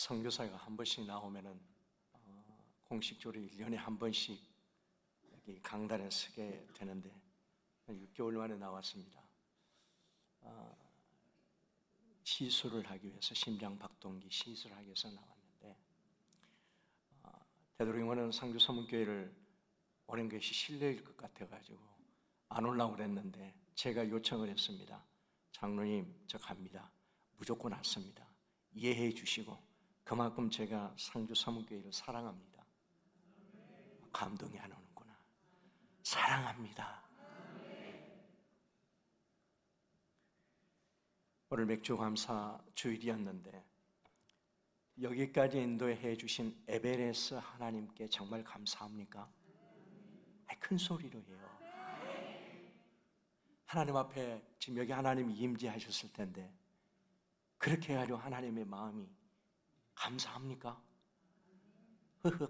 선교사가 한 번씩 나오면은 공식적으로 1년에 한 번씩 여기 강단에 서게 되는데 6개월 만에 나왔습니다. 시술을 하기 위해서 심장박동기 시술을 하기 위해서 나왔는데 되도록이면 상주서문교회를 오는 것이 실례일 것 같아가지고 안 오려고 그랬는데 제가 요청을 했습니다. 장로님, 저 갑니다. 무조건 왔습니다. 이해해 주시고 그만큼 제가 상주서문교회를 사랑합니다. 감동이 안 오는구나. 사랑합니다. 오늘 맥주감사 주일이었는데 여기까지 인도해 주신 에베레스 하나님께 정말 감사합니까? 큰 소리로 해요. 하나님 앞에 지금 여기 하나님이 임재하셨을 텐데 그렇게 해가지고 하나님의 마음이 감사합니까?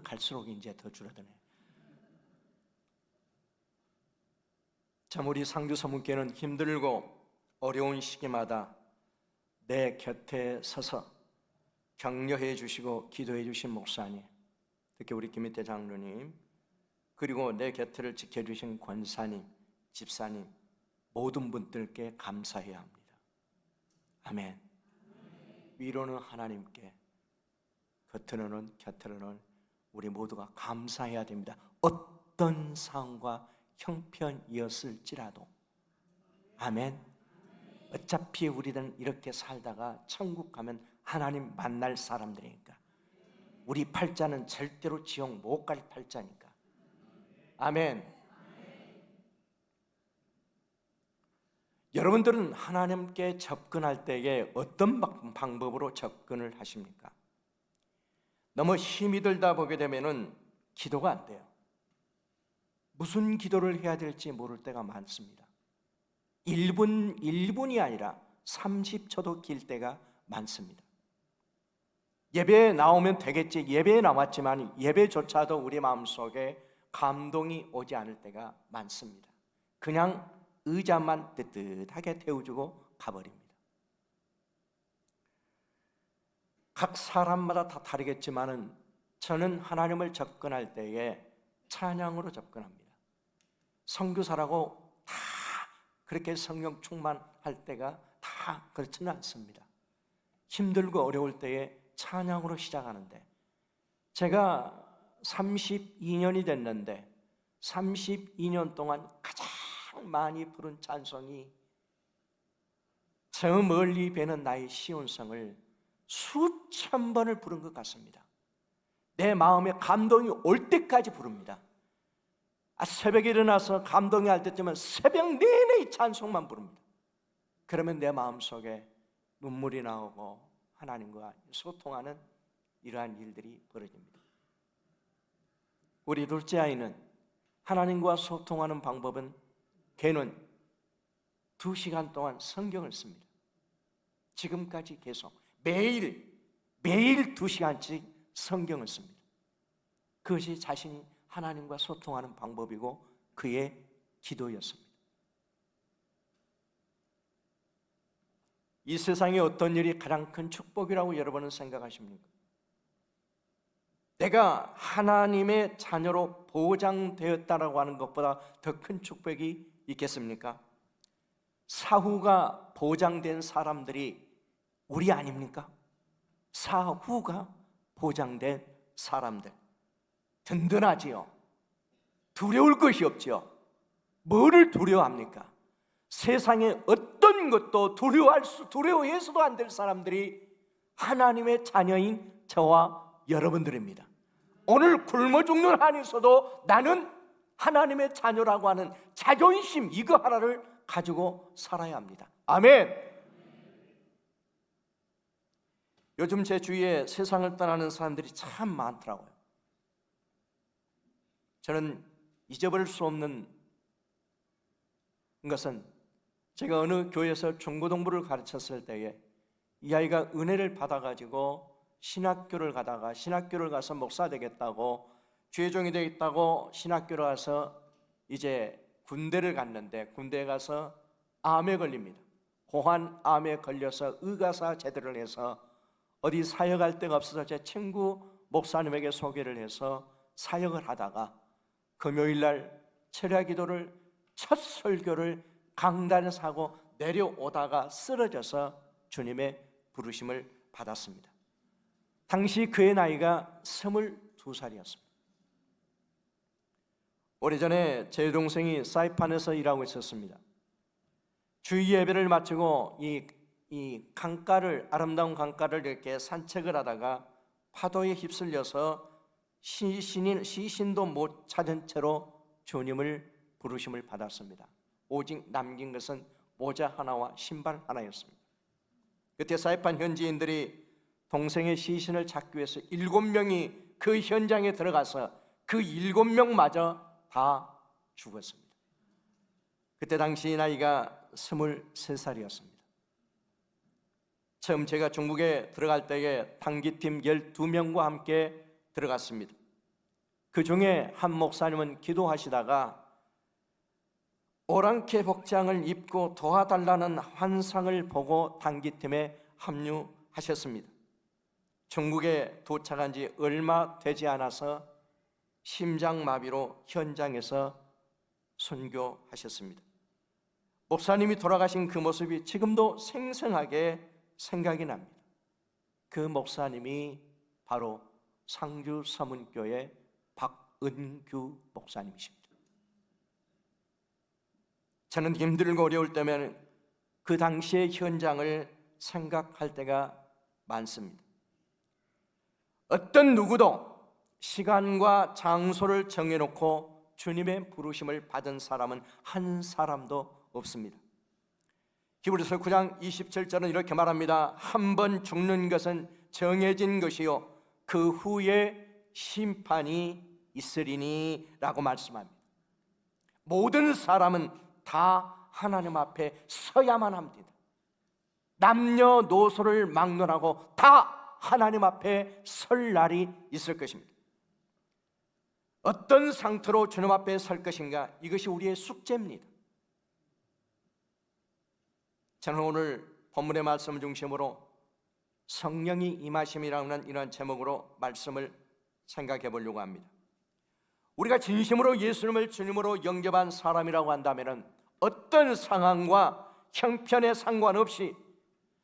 갈수록 이제 더 줄어드네. 참 우리 상주서문교회는 힘들고 어려운 시기마다 내 곁에 서서 격려해 주시고 기도해 주신 목사님, 특히 우리 김희태 장로님, 그리고 내 곁을 지켜주신 권사님, 집사님, 모든 분들께 감사해야 합니다. 아멘. 위로는 하나님께, 곁으로는 우리 모두가 감사해야 됩니다. 어떤 상황과 형편이었을지라도. 아멘. 어차피 우리는 이렇게 살다가 천국 가면 하나님 만날 사람들이니까. 우리 팔자는 절대로 지옥 못 갈 팔자니까. 아멘. 여러분들은 하나님께 접근할 때에 어떤 방법으로 접근을 하십니까? 너무 힘이 들다 보게 되면은 기도가 안 돼요. 무슨 기도를 해야 될지 모를 때가 많습니다. 1분이 아니라 30초도 길 때가 많습니다. 예배에 나오면 되겠지. 예배에 나왔지만 예배조차도 우리 마음속에 감동이 오지 않을 때가 많습니다. 그냥 의자만 뜨뜻하게 태워주고 가버립니다. 각 사람마다 다 다르겠지만은 저는 하나님을 접근할 때에 찬양으로 접근합니다. 선교사라고 다 그렇게 성령 충만할 때가 다 그렇지는 않습니다. 힘들고 어려울 때에 찬양으로 시작하는데 제가 32년이 됐는데 32년 동안 가장 많이 부른 찬송이 저 멀리 배는 나의 시온성을 수천 번을 부른 것 같습니다. 내 마음에 감동이 올 때까지 부릅니다. 새벽에 일어나서 감동이 할 때쯤은 새벽 내내 이 찬송만 부릅니다. 그러면 내 마음속에 눈물이 나오고 하나님과 소통하는 이러한 일들이 벌어집니다. 우리 둘째 아이는 하나님과 소통하는 방법은 걔는 2시간 동안 성경을 씁니다. 지금까지 계속 매일 2시간씩 성경을 씁니다. 그것이 자신이 하나님과 소통하는 방법이고 그의 기도였습니다. 이 세상에 어떤 일이 가장 큰 축복이라고 여러분은 생각하십니까? 내가 하나님의 자녀로 보장되었다라고 하는 것보다 더 큰 축복이 있겠습니까? 사후가 보장된 사람들이 우리 아닙니까? 사후가 보장된 사람들 든든하지요. 두려울 것이 없지요. 뭐를 두려워합니까? 세상에 어떤 것도 두려워해서도 안 될 사람들이 하나님의 자녀인 저와 여러분들입니다. 오늘 굶어 죽는 한에서도 나는 하나님의 자녀라고 하는 자존심 이거 하나를 가지고 살아야 합니다. 아멘. 요즘 제 주위에 세상을 떠나는 사람들이 참 많더라고요. 저는 잊어버릴 수 없는 것은 제가 어느 교회에서 중고등부를 가르쳤을 때에 이 아이가 은혜를 받아가지고 신학교를 가다가 신학교를 가서 목사 되겠다고 죄종이 되겠다고 신학교를 가서 이제 군대를 갔는데 군대에 가서 암에 걸립니다. 고환암에 걸려서 의가사 제대를 해서 어디 사역할 데가 없어서 제 친구 목사님에게 소개를 해서 사역을 하다가 금요일날 철야 기도를 첫 설교를 강단에서 하고 내려오다가 쓰러져서 주님의 부르심을 받았습니다. 당시 그의 나이가 22살이었습니다. 오래전에 제 동생이 사이판에서 일하고 있었습니다. 주일 예배를 마치고 이 강가를, 아름다운 강가를 이렇게 산책을 하다가 파도에 휩쓸려서 시신도 못 찾은 채로 주님을 부르심을 받았습니다. 오직 남긴 것은 모자 하나와 신발 하나였습니다. 그때 사이판 현지인들이 동생의 시신을 찾기 위해서 7명이 그 현장에 들어가서 그 7명마저 다 죽었습니다. 그때 당시 나이가 23살이었습니다. 처음 제가 중국에 들어갈 때에 단기팀 12명과 함께 들어갔습니다. 그 중에 한 목사님은 기도하시다가 오랑캐 복장을 입고 도와달라는 환상을 보고 단기팀에 합류하셨습니다. 중국에 도착한 지 얼마 되지 않아서 심장마비로 현장에서 순교하셨습니다. 목사님이 돌아가신 그 모습이 지금도 생생하게 생각이 납니다. 그 목사님이 바로 상주 서문교회 박은규 목사님이십니다. 저는 힘들고 어려울 때면 그 당시의 현장을 생각할 때가 많습니다. 어떤 누구도 시간과 장소를 정해놓고 주님의 부르심을 받은 사람은 한 사람도 없습니다. 히브리서 9장 27절은 이렇게 말합니다. 한 번 죽는 것은 정해진 것이요 그 후에 심판이 있으리니 라고 말씀합니다. 모든 사람은 다 하나님 앞에 서야만 합니다. 남녀노소를 막론하고 다 하나님 앞에 설 날이 있을 것입니다. 어떤 상태로 주님 앞에 설 것인가, 이것이 우리의 숙제입니다. 저는 오늘 본문의 말씀을 중심으로 성령이 임하심이라는 이런 제목으로 말씀을 생각해 보려고 합니다. 우리가 진심으로 예수님을 주님으로 영접한 사람이라고 한다면 어떤 상황과 형편에 상관없이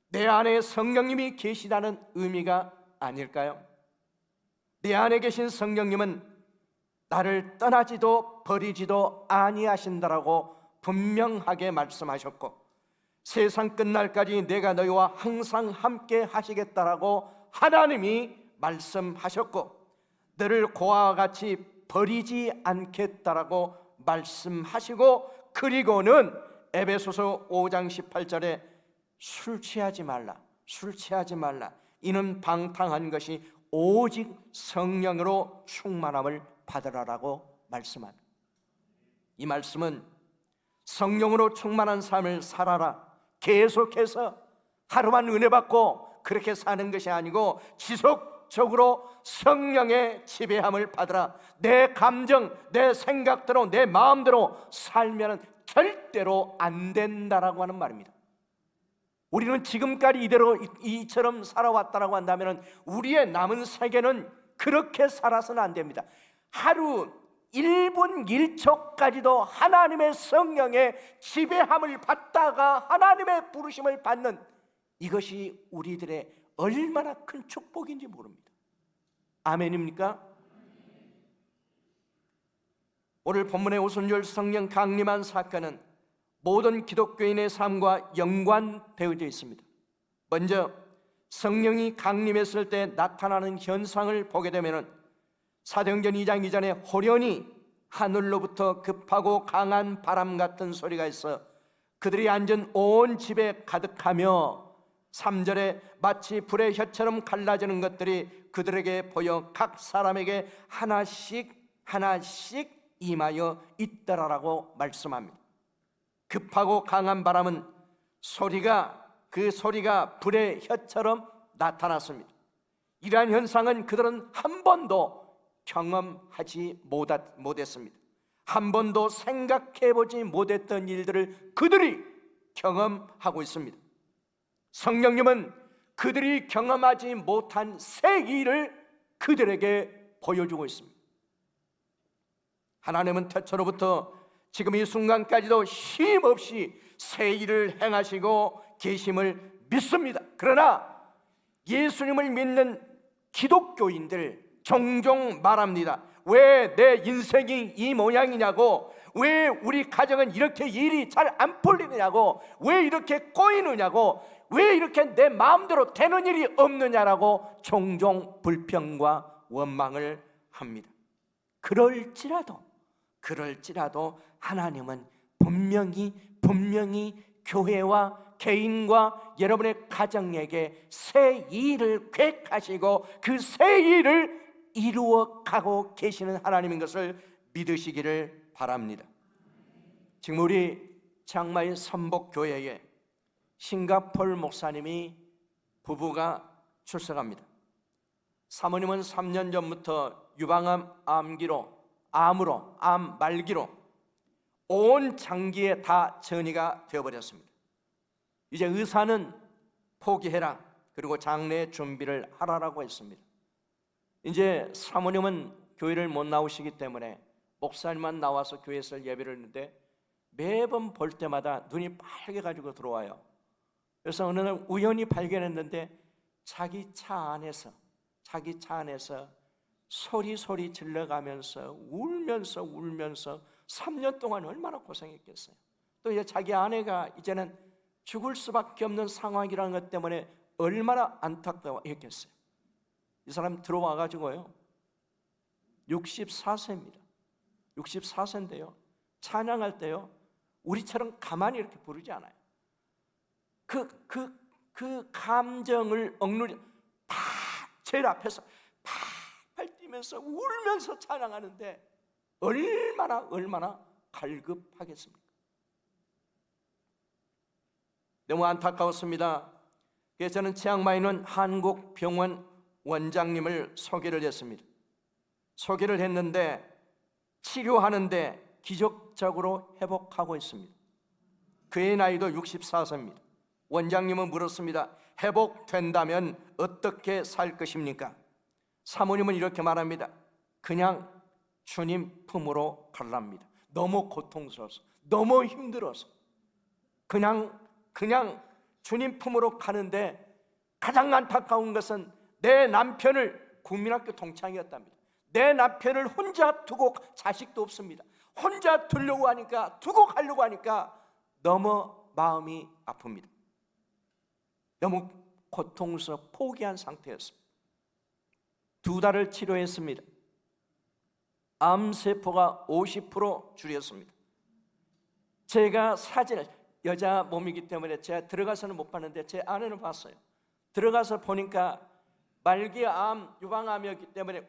내 안에 성령님이 계시다는 의미가 아닐까요? 내 안에 계신 성령님은 나를 떠나지도 버리지도 아니하신다라고 분명하게 말씀하셨고, 세상 끝날까지 내가 너희와 항상 함께 하시겠다라고 하나님이 말씀하셨고, 너를 고아와 같이 버리지 않겠다라고 말씀하시고, 그리고는 에베소서 5장 18절에 술 취하지 말라, 술 취하지 말라, 이는 방탕한 것이 오직 성령으로 충만함을 받으라라고 말씀합니다. 이 말씀은 성령으로 충만한 삶을 살아라, 계속해서 하루만 은혜 받고 그렇게 사는 것이 아니고 지속적으로 성령의 지배함을 받으라. 내 감정, 내 생각대로, 내 마음대로 살면 절대로 안 된다라고 하는 말입니다. 우리는 지금까지 이처럼 살아왔다라고 한다면 우리의 남은 세계는 그렇게 살아서는 안 됩니다. 하루 1분 1초까지도 하나님의 성령의 지배함을 받다가 하나님의 부르심을 받는 이것이 우리들의 얼마나 큰 축복인지 모릅니다. 아멘입니까? 오늘 본문의 오순절 성령 강림한 사건은 모든 기독교인의 삶과 연관되어져 있습니다. 먼저 성령이 강림했을 때 나타나는 현상을 보게 되면 사도행전 2장 2절에 호련히 하늘로부터 급하고 강한 바람 같은 소리가 있어 그들이 앉은 온 집에 가득하며, 3절에 마치 불의 혀처럼 갈라지는 것들이 그들에게 보여 각 사람에게 하나씩 임하여 있더라라고 말씀합니다. 급하고 강한 바람은 그 소리가 불의 혀처럼 나타났습니다. 이러한 현상은 그들은 한 번도 경험하지 못했습니다. 한 번도 생각해보지 못했던 일들을 그들이 경험하고 있습니다. 성령님은 그들이 경험하지 못한 새 일을 그들에게 보여주고 있습니다. 하나님은 태초로부터 지금 이 순간까지도 쉼없이 새 일을 행하시고 계심을 믿습니다. 그러나 예수님을 믿는 기독교인들 종종 말합니다. 왜 내 인생이 이 모양이냐고, 왜 우리 가정은 이렇게 일이 잘 안 풀리느냐고, 왜 이렇게 꼬이느냐고, 왜 이렇게 내 마음대로 되는 일이 없느냐라고 종종 불평과 원망을 합니다. 그럴지라도 하나님은 분명히 교회와 개인과 여러분의 가정에게 새 일을 계획하시고 그 새 일을 이루어가고 계시는 하나님인 것을 믿으시기를 바랍니다. 지금 우리 치앙마이 선복교회에 싱가폴 목사님이 부부가 출석합니다. 사모님은 3년 전부터 유방암 암 말기로 온 장기에 다 전이가 되어버렸습니다. 이제 의사는 포기해라, 그리고 장례 준비를 하라라고 했습니다. 이제 사모님은 교회를 못 나오시기 때문에 목사님만 나와서 교회에서 예배를 했는데 매번 볼 때마다 눈이 빨개 가지고 들어와요. 그래서 어느 날 우연히 발견했는데 자기 차 안에서 소리 질러가면서 울면서 3년 동안 얼마나 고생했겠어요. 또 이제 자기 아내가 이제는 죽을 수밖에 없는 상황이라는 것 때문에 얼마나 안타까워했겠어요. 이 사람 들어와가지고요 64세입니다 64세인데요 찬양할 때요 우리처럼 가만히 이렇게 부르지 않아요. 그 감정을 억누려 다 제일 앞에서 팔팔 뛰면서 울면서 찬양하는데 얼마나 갈급하겠습니까? 너무 안타까웠습니다. 그래서 저는 치앙마이는 한국병원 원장님을 소개를 했습니다. 소개를 했는데 치료하는데 기적적으로 회복하고 있습니다. 그의 나이도 64세입니다. 원장님은 물었습니다. 회복된다면 어떻게 살 것입니까? 사모님은 이렇게 말합니다. 그냥 주님 품으로 갈랍니다. 너무 고통스러워서, 너무 힘들어서 그냥 주님 품으로 가는데 가장 안타까운 것은 내 남편을 국민학교 동창이었답니다. 내 남편을 혼자 두고 자식도 없습니다. 혼자 두려고 하니까, 두고 가려고 하니까 너무 마음이 아픕니다. 너무 고통스러워 포기한 상태였습니다. 2달을 치료했습니다. 암세포가 50% 줄였습니다. 제가 사진을, 여자 몸이기 때문에 제가 들어가서는 못 봤는데 제 아내는 봤어요. 들어가서 보니까 말기암, 유방암이었기 때문에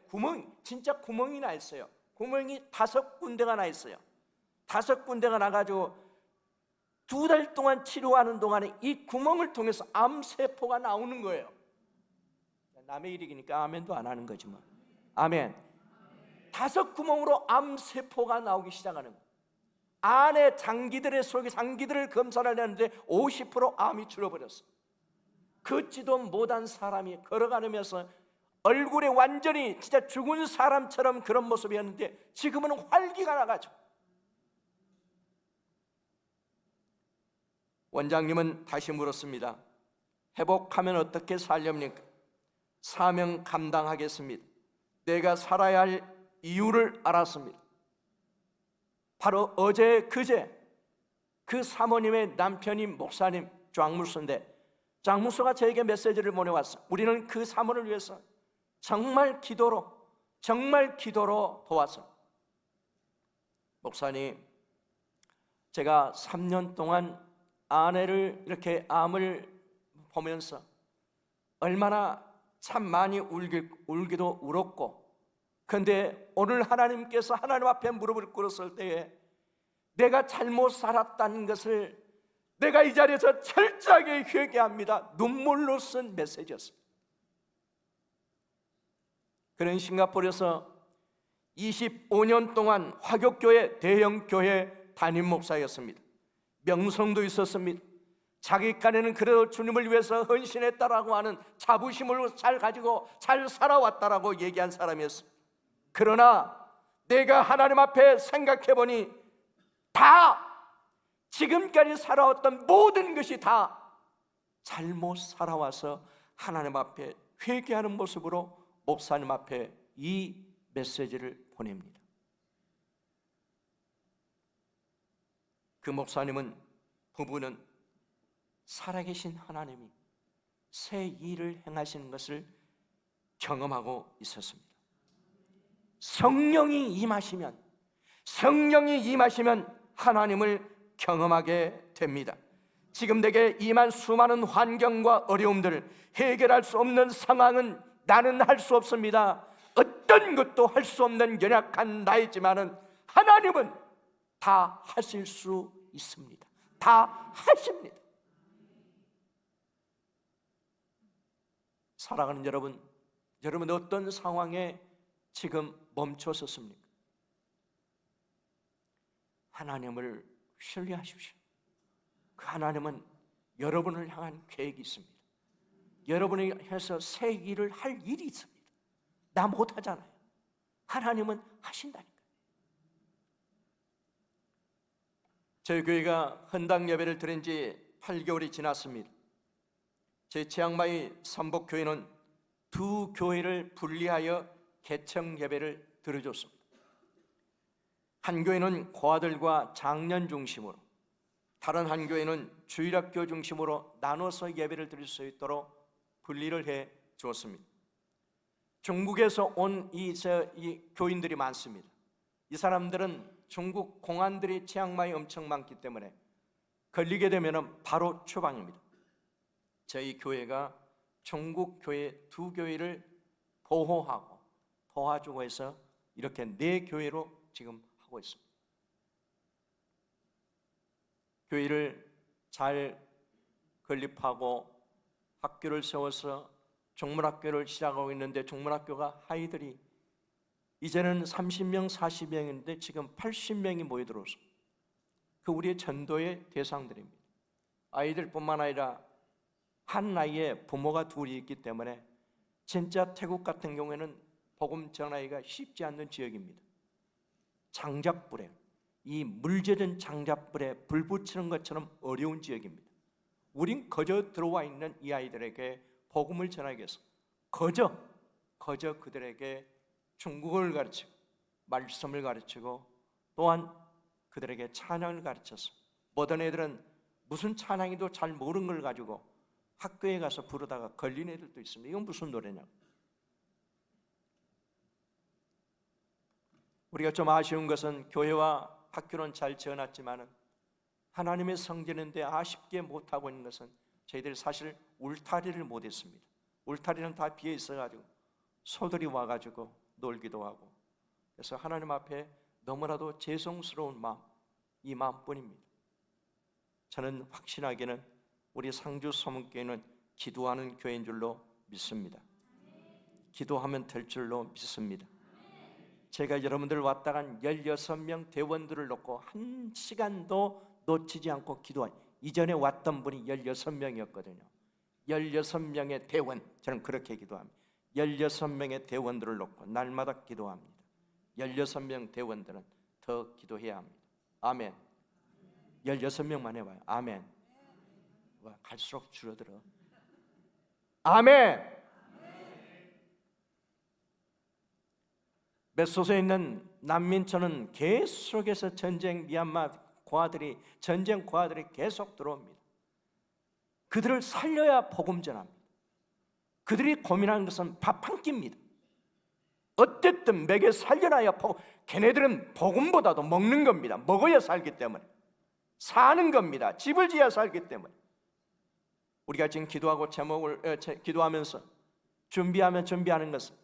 진짜 구멍이 나 있어요. 구멍이 5군데가 나 있어요. 5군데가 나가지고 2달 동안 치료하는 동안에 이 구멍을 통해서 암세포가 나오는 거예요. 남의 일이니까 아멘도 안 하는 거지 뭐. 아멘. 5구멍으로 암세포가 나오기 시작하는 거예요. 안에 장기들을 검사를 했는데 50% 암이 줄어버렸어요. 걷지도 못한 사람이 걸어가면서 얼굴에 완전히 진짜 죽은 사람처럼 그런 모습이었는데 지금은 활기가 나가죠. 원장님은 다시 물었습니다. 회복하면 어떻게 살렵니까? 사명 감당하겠습니다. 내가 살아야 할 이유를 알았습니다. 바로 어제 그제 그 사모님의 남편이 목사님 장무소인데 장무소가 저에게 메시지를 보내왔어요. 우리는 그 사모를 위해서 정말 기도로 도왔어요. 목사님, 제가 3년 동안 아내를 이렇게 암을 보면서 얼마나 참 많이 울기도 울었고, 그런데 오늘 하나님께서 하나님 앞에 무릎을 꿇었을 때에 내가 잘못 살았다는 것을 내가 이 자리에서 철저하게 회개합니다. 눈물로 쓴 메시지였어요. 그는 싱가포르에서 25년 동안 화교교회 대형교회 담임 목사였습니다. 명성도 있었습니다. 자기간에는 그래도 주님을 위해서 헌신했다라고 하는 자부심을 잘 가지고 잘 살아왔다라고 얘기한 사람이었습니다. 그러나 내가 하나님 앞에 생각해보니 다 지금까지 살아왔던 모든 것이 다 잘못 살아와서 하나님 앞에 회개하는 모습으로 목사님 앞에 이 메시지를 보냅니다. 그 목사님은, 부부는 살아계신 하나님이 새 일을 행하시는 것을 경험하고 있었습니다. 성령이 임하시면 하나님을 경험하게 됩니다. 지금 내게 임한 수많은 환경과 어려움들을 해결할 수 없는 상황은 나는 할 수 없습니다. 어떤 것도 할 수 없는 연약한 나이지만은 하나님은 다 하실 수 있습니다. 다 하십니다. 사랑하는 여러분, 여러분 어떤 상황에 지금 멈춰섰습니까? 하나님을 신뢰하십시오. 그 하나님은 여러분을 향한 계획이 있습니다. 여러분이 해서 새 일을 할 일이 있습니다. 나 못하잖아요. 하나님은 하신다니까요. 저희 교회가 헌당 예배를 드린 지 8개월이 지났습니다. 제 치앙마이 삼복교회는 두 교회를 분리하여 개청 예배를 드려줬습니다. 한 교회는 고아들과 장년 중심으로, 다른 한 교회는 주일학교 중심으로 나눠서 예배를 드릴 수 있도록 분리를 해 주었습니다. 중국에서 온 이 교인들이 많습니다. 이 사람들은 중국 공안들이 치앙마이에 엄청 많기 때문에 걸리게 되면 바로 추방입니다. 저희 교회가 중국 교회 두 교회를 보호하고 도와주고 해서 이렇게 4교회로 지금 하고 있습니다. 교회를 잘 건립하고 학교를 세워서 종문학교를 시작하고 있는데, 종문학교가 아이들이 이제는 30명, 40명인데 지금 80명이 모여들어서 그 우리의 전도의 대상들입니다. 아이들뿐만 아니라 한 나이에 부모가 둘이 있기 때문에 진짜 태국 같은 경우에는 복음 전하기가 쉽지 않는 지역입니다. 장작불에, 이 물젖은 장작불에 불 붙이는 것처럼 어려운 지역입니다. 우린 거저 들어와 있는 이 아이들에게 복음을 전하기 위해서 거저 그들에게 중국어를 가르치고 말씀을 가르치고 또한 그들에게 찬양을 가르쳐서, 모든 애들은 무슨 찬양이도 잘 모르는 걸 가지고 학교에 가서 부르다가 걸린 애들도 있습니다. 이건 무슨 노래냐고. 우리가 좀 아쉬운 것은 교회와 학교는 잘 지어놨지만은 하나님의 성전인데 아쉽게 못하고 있는 것은 저희들이 사실 울타리를 못했습니다. 울타리는 다 비어 있어가지고 소들이 와가지고 놀기도 하고, 그래서 하나님 앞에 너무나도 죄송스러운 마음, 이 마음뿐입니다. 저는 확신하게는 우리 상주 소문교회는 기도하는 교회인 줄로 믿습니다. 기도하면 될 줄로 믿습니다. 제가 여러분들 왔다가 16명 대원들을 놓고 한 시간도 놓치지 않고 기도한, 이전에 왔던 분이 16명이었거든요 16명의 대원, 저는 그렇게 기도합니다. 16명의 대원들을 놓고 날마다 기도합니다. 16명 대원들은 더 기도해야 합니다. 아멘. 16명만 해봐요. 아멘. 와, 갈수록 줄어들어. 아멘. 메소서에 있는 난민촌은 계속해서 미얀마 전쟁 고아들이 계속 들어옵니다. 그들을 살려야 복음 전합니다. 그들이 고민하는 것은 밥 한 끼입니다. 어쨌든 먹여 살려놔야 걔네들은 복음보다도 먹는 겁니다. 먹어야 살기 때문에, 사는 겁니다. 집을 지어야 살기 때문에. 우리가 지금 기도하고 기도하면서 준비하는 것은,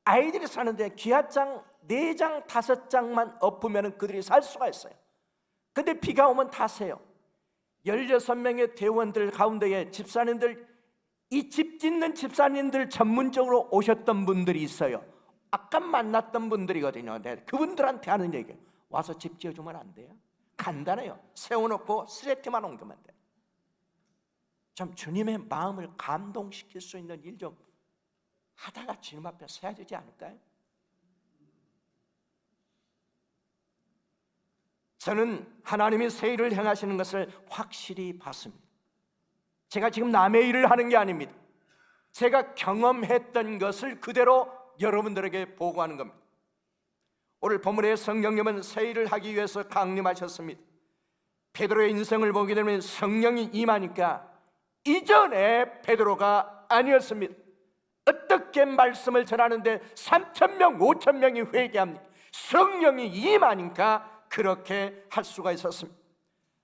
아이들이 사는데 기아장 4장 5장만 엎으면 그들이 살 수가 있어요. 근데 비가 오면 다 새요. 16명의 대원들 가운데에 집사님들, 이 집 짓는 집사님들 전문적으로 오셨던 분들이 있어요. 아까 만났던 분들이거든요. 그분들한테 하는 얘기예요. 와서 집 지어주면 안 돼요? 간단해요. 세워놓고 스레트만 옮기면 돼요. 좀 주님의 마음을 감동시킬 수 있는 일 좀 하다가 주님 앞에 서야 되지 않을까요? 저는 하나님이 새 일을 행하시는 것을 확실히 봤습니다. 제가 지금 남의 일을 하는 게 아닙니다. 제가 경험했던 것을 그대로 여러분들에게 보고하는 겁니다. 오늘 본문의 성령님은 새 일을 하기 위해서 강림하셨습니다. 베드로의 인생을 보게 되면 성령이 임하니까 이전에 베드로가 아니었습니다. 어떻게 말씀을 전하는데 3,000명, 5,000명이 회개합니까? 성령이 임하니까 그렇게 할 수가 있었습니다.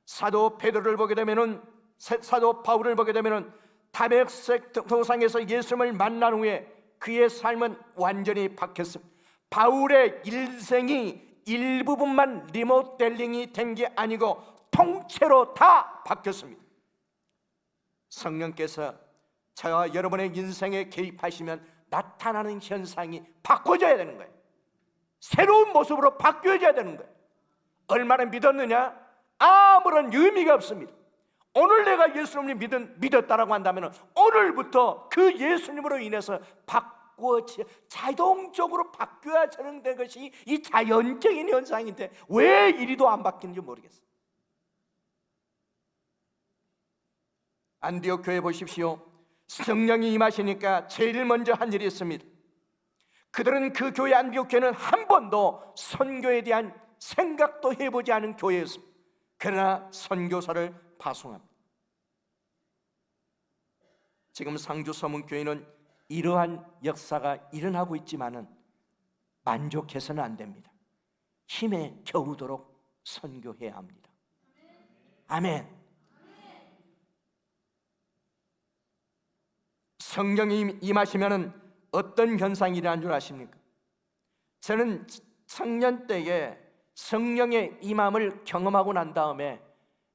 사도 베드로를 보게 되면은, 사도 바울을 보게 되면은 다메섹 도상에서 예수님을 만난 후에 그의 삶은 완전히 바뀌었습니다. 바울의 일생이 일부분만 리모델링이 된 게 아니고 통째로 다 바뀌었습니다. 성령께서 저와 여러분의 인생에 개입하시면 나타나는 현상이 바꿔져야 되는 거예요. 새로운 모습으로 바뀌어져야 되는 거예요. 얼마나 믿었느냐? 아무런 의미가 없습니다. 오늘 내가 예수님을 믿었다라고 한다면 오늘부터 그 예수님으로 인해서 자동적으로 바뀌어야 되는 것이 이 자연적인 현상인데 왜 이리도 안 바뀌는지 모르겠어요. 안디옥 교회 보십시오. 성령이 임하시니까 제일 먼저 한 일이 있습니다. 그들은 그 교회 안디옥 교회는 한 번도 선교에 대한 생각도 해보지 않은 교회였습니다. 그러나 선교사를 파송합니다. 지금 상주 서문교회는 이러한 역사가 일어나고 있지만은 만족해서는 안 됩니다. 힘에 겨우도록 선교해야 합니다. 아멘. 성령이 임하시면은 어떤 현상이 일어나는 줄 아십니까? 저는 청년 때에 성령의 임함을 경험하고 난 다음에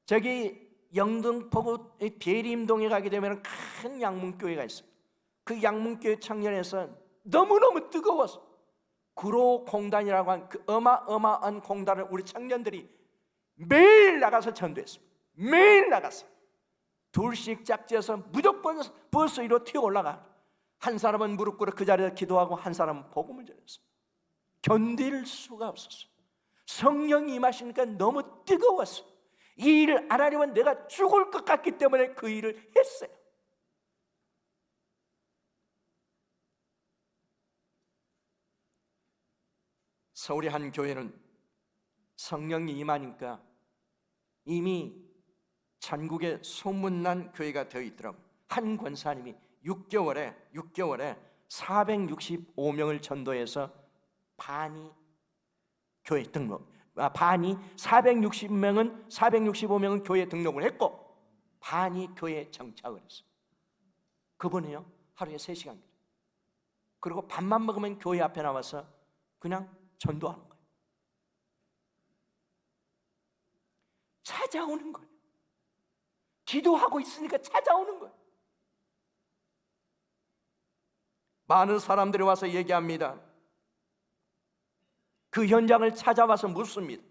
저기 영등포구 대림동에 가게 되면 큰 양문교회가 있어요. 그 양문교회 청년에서 너무너무 뜨거워서 구로공단이라고 한 그 어마어마한 공단을 우리 청년들이 매일 나가서 전도했습니다. 매일 나갔어요. 둘씩 짝지어서 무조건 버스 위로 튀어 올라가. 한 사람은 무릎 꿇어 그 자리에서 기도하고 한 사람은 복음을 전했어요. 견딜 수가 없었어요. 성령이 임하시니까 너무 뜨거웠어요. 이 일을 안 하려면 내가 죽을 것 같기 때문에 그 일을 했어요. 서울의 한 교회는 성령이 임하니까 이미 전국에 소문난 교회가 되어 있더라고요. 한 권사님이 6개월에 465명을 전도해서 반이 교회 등록, 반이 465명은 교회 등록을 했고 반이 교회에 정착을 했어요. 그분은요 하루에 3시간 그리고 밥만 먹으면 교회 앞에 나와서 그냥 전도하는 거예요. 찾아오는 거예요. 기도하고 있으니까 찾아오는 거예요. 많은 사람들이 와서 얘기합니다. 그 현장을 찾아와서 묻습니다.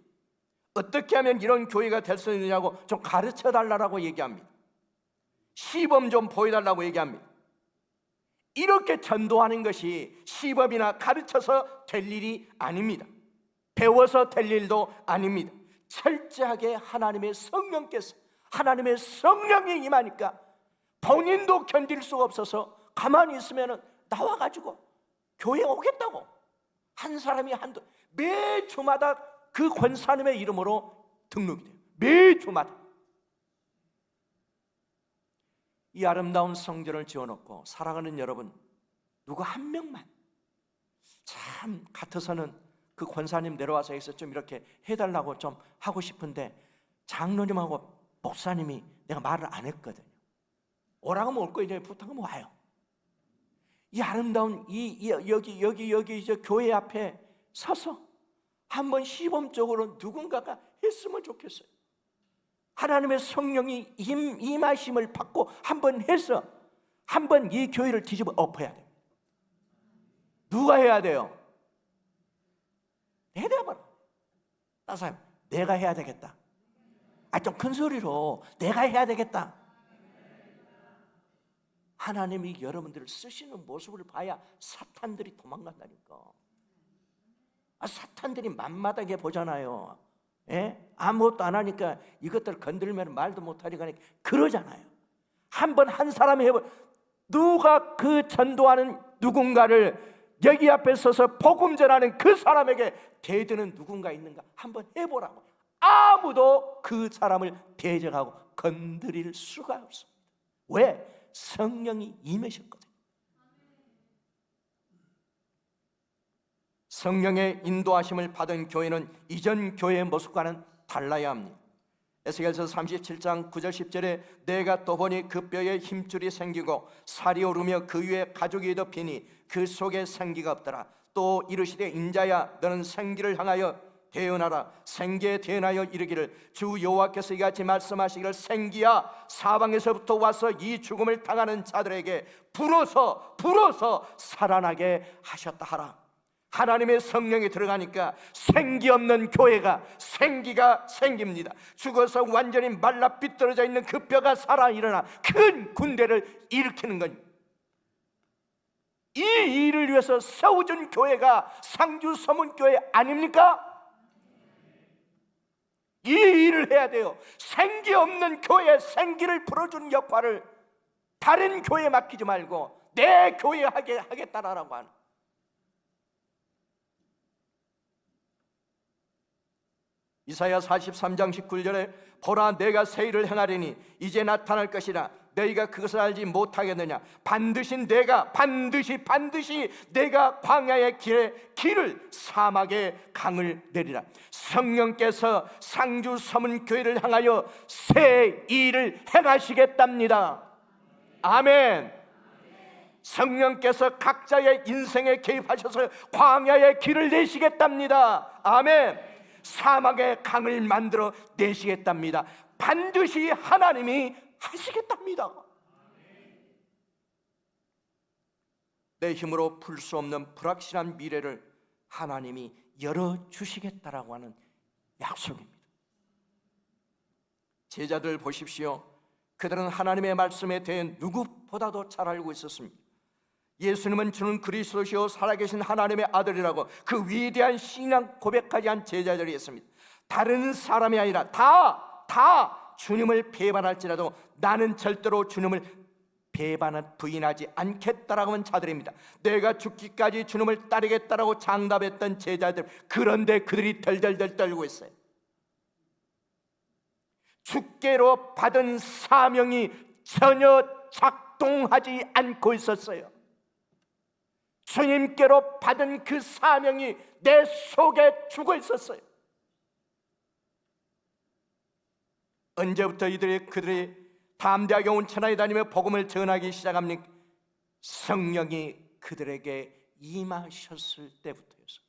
어떻게 하면 이런 교회가 될 수 있느냐고 좀 가르쳐 달라고 얘기합니다. 시범 좀 보여달라고 얘기합니다. 이렇게 전도하는 것이 시범이나 가르쳐서 될 일이 아닙니다. 배워서 될 일도 아닙니다. 철저하게 하나님의 성령께서, 하나님의 성령이 임하니까 본인도 견딜 수가 없어서 가만히 있으면 나와가지고 교회에 오겠다고 한 사람이 매주마다 그 권사님의 이름으로 등록이 돼요. 매주마다. 이 아름다운 성전을 지어놓고 살아가는 여러분, 누구 한 명만 참 같아서는 그 권사님 내려와서 여기서 좀 이렇게 해달라고 좀 하고 싶은데 장로님하고 목사님이 내가 말을 안 했거든요. 오라고 하면 올 거예요. 이제 부탁하면 와요. 이 아름다운 여기 저 교회 앞에 서서 한번 시범적으로 누군가가 했으면 좋겠어요. 하나님의 성령이 임하심을 받고 한번 해서 한번 이 교회를 뒤집어 엎어야 돼요. 누가 해야 돼요? 내가 해봐라. 따사람, 내가 해야 되겠다. 좀 큰 소리로 내가 해야 되겠다. 하나님이 여러분들을 쓰시는 모습을 봐야 사탄들이 도망간다니까. 사탄들이 만마다게 보잖아요. 예? 아무것도 안 하니까 이것들 건들면 말도 못하니까 그러잖아요. 한번 한 사람이 해보, 누가 그 전도하는 누군가를 여기 앞에 서서 복음 전하는 그 사람에게 대드는 누군가 있는가 한번 해보라고. 아무도 그 사람을 대적하고 건드릴 수가 없습니다. 왜? 성령이 임하셨거든요. 성령의 인도하심을 받은 교회는 이전 교회의 모습과는 달라야 합니다. 에스겔서 37장 9절 10절에 내가 또 보니 그 뼈에 힘줄이 생기고 살이 오르며 그 위에 가죽이 덮이니 그 속에 생기가 없더라. 또 이르시되 인자야 너는 생기를 향하여 대언하라. 생기에 대언하여 이르기를 주 여호와께서 이같이 말씀하시기를 생기야 사방에서부터 와서 이 죽음을 당하는 자들에게 불어서 살아나게 하셨다 하라. 하나님의 성령이 들어가니까 생기 없는 교회가 생기가 생깁니다. 죽어서 완전히 말라 삐뚤어져 있는 그 뼈가 살아 일어나 큰 군대를 일으키는 겁니다. 이 일을 위해서 세워준 교회가 상주 서문교회 아닙니까? 이 일을 해야 돼요. 생기 없는 교회에 생기를 불어주는 역할을 다른 교회에 맡기지 말고 내 교회에 하겠다라고 하는. 이사야 43장 19절에 보라 내가 새 일을 행하리니 이제 나타날 것이라 너희가 그것을 알지 못하겠느냐. 반드시 내가 광야의 길을 사막의 강을 내리라. 성령께서 상주 서문교회를 향하여 새 일을 행하시겠답니다. 아멘. 성령께서 각자의 인생에 개입하셔서 광야의 길을 내시겠답니다. 아멘. 사막의 강을 만들어 내시겠답니다. 반드시 하나님이 하시겠답니다. 내 힘으로 풀 수 없는 불확실한 미래를 하나님이 열어주시겠다라고 하는 약속입니다. 제자들 보십시오. 그들은 하나님의 말씀에 대해 누구보다도 잘 알고 있었습니다. 예수님은 주는 그리스도시요 살아계신 하나님의 아들이라고 그 위대한 신앙 고백하지 않은 제자들이 있습니다. 다른 사람이 아니라 다 주님을 배반할지라도 나는 절대로 주님을 부인하지 않겠다라고 하는 자들입니다. 내가 죽기까지 주님을 따르겠다라고 장담했던 제자들, 그런데 그들이 덜덜덜 떨고 있어요. 주께로 받은 사명이 전혀 작동하지 않고 있었어요. 주님께로 받은 그 사명이 내 속에 죽어 있었어요. 언제부터 그들이 담대하게 온 천하에 다니며 복음을 전하기 시작합니까? 성령이 그들에게 임하셨을 때부터였어요.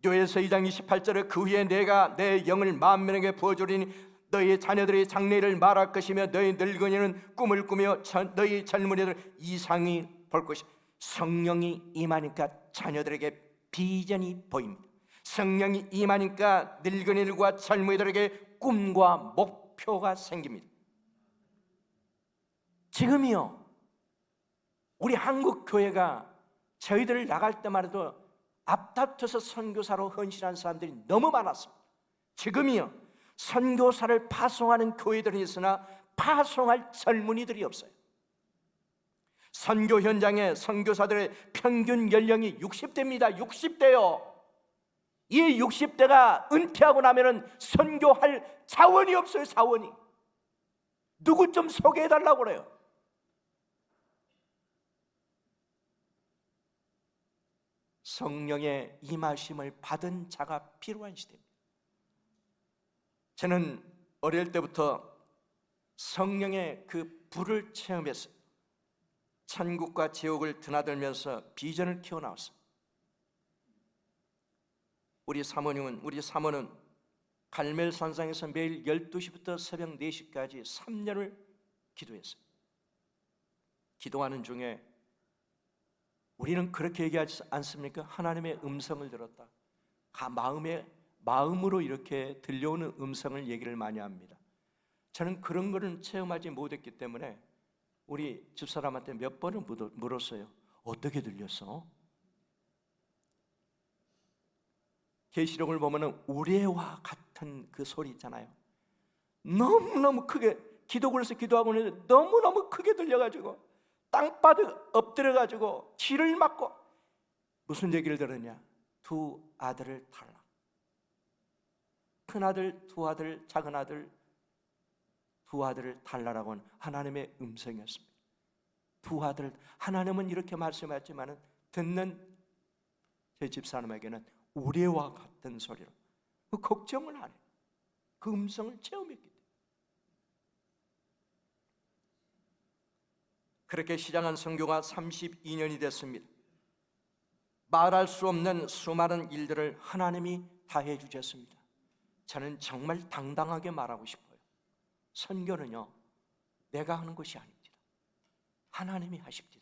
요엘서 2장 28절에 그 후에 내가 내 영을 만민에게 부어주리니 너희 자녀들이 장래를 말할 것이며 너희 늙은이는 꿈을 꾸며 너희 젊은이들 이상이 볼 것이. 성령이 임하니까 자녀들에게 비전이 보입니다. 성령이 임하니까 늙은이들과 젊은이들에게 꿈과 목표가 생깁니다. 지금이요, 우리 한국 교회가 저희들 나갈 때만 해도 앞다퉈서 선교사로 헌신한 사람들이 너무 많았습니다. 지금이요, 선교사를 파송하는 교회들이 있으나 파송할 젊은이들이 없어요. 선교 현장에 선교사들의 평균 연령이 60대입니다. 60대요. 이 60대가 은퇴하고 나면은 선교할 자원이 없어요. 자원이. 누구 좀 소개해달라고 그래요. 성령의 임하심을 받은 자가 필요한 시대입니다. 저는 어릴 때부터 성령의 그 불을 체험했어요. 천국과 지옥을 드나들면서 비전을 키워나왔어요. 우리 사모는 갈멜산상에서 매일 12시부터 새벽 4시까지 3년을 기도했어요. 기도하는 중에 우리는 그렇게 얘기하지 않습니까? 하나님의 음성을 들었다. 마음으로 이렇게 들려오는 음성을 얘기를 많이 합니다. 저는 그런 거는 체험하지 못했기 때문에 우리 집사람한테 몇 번을 물었어요. 어떻게 들렸어? 계시록을 보면은 우레와 같은 그 소리 있잖아요. 너무너무 크게 기도굴에서 기도하고 있는데 너무너무 크게 들려가지고 땅바닥 엎드려가지고 귀를 막고 무슨 얘기를 들었냐? 두 아들을 달라. 큰아들, 두 아들, 작은아들, 두 아들을 달라라고는 하나님의 음성이었습니다. 두 아들, 하나님은 이렇게 말씀하셨지만 듣는 제 집사람에게는 우레와 같은 소리로 걱정을 안 해요. 그 음성을 체험했기 때문에. 그렇게 시작한 선교가 32년이 됐습니다. 말할 수 없는 수많은 일들을 하나님이 다 해주셨습니다. 저는 정말 당당하게 말하고 싶어요. 선교는요, 내가 하는 것이 아닙니다. 하나님이 하십니다.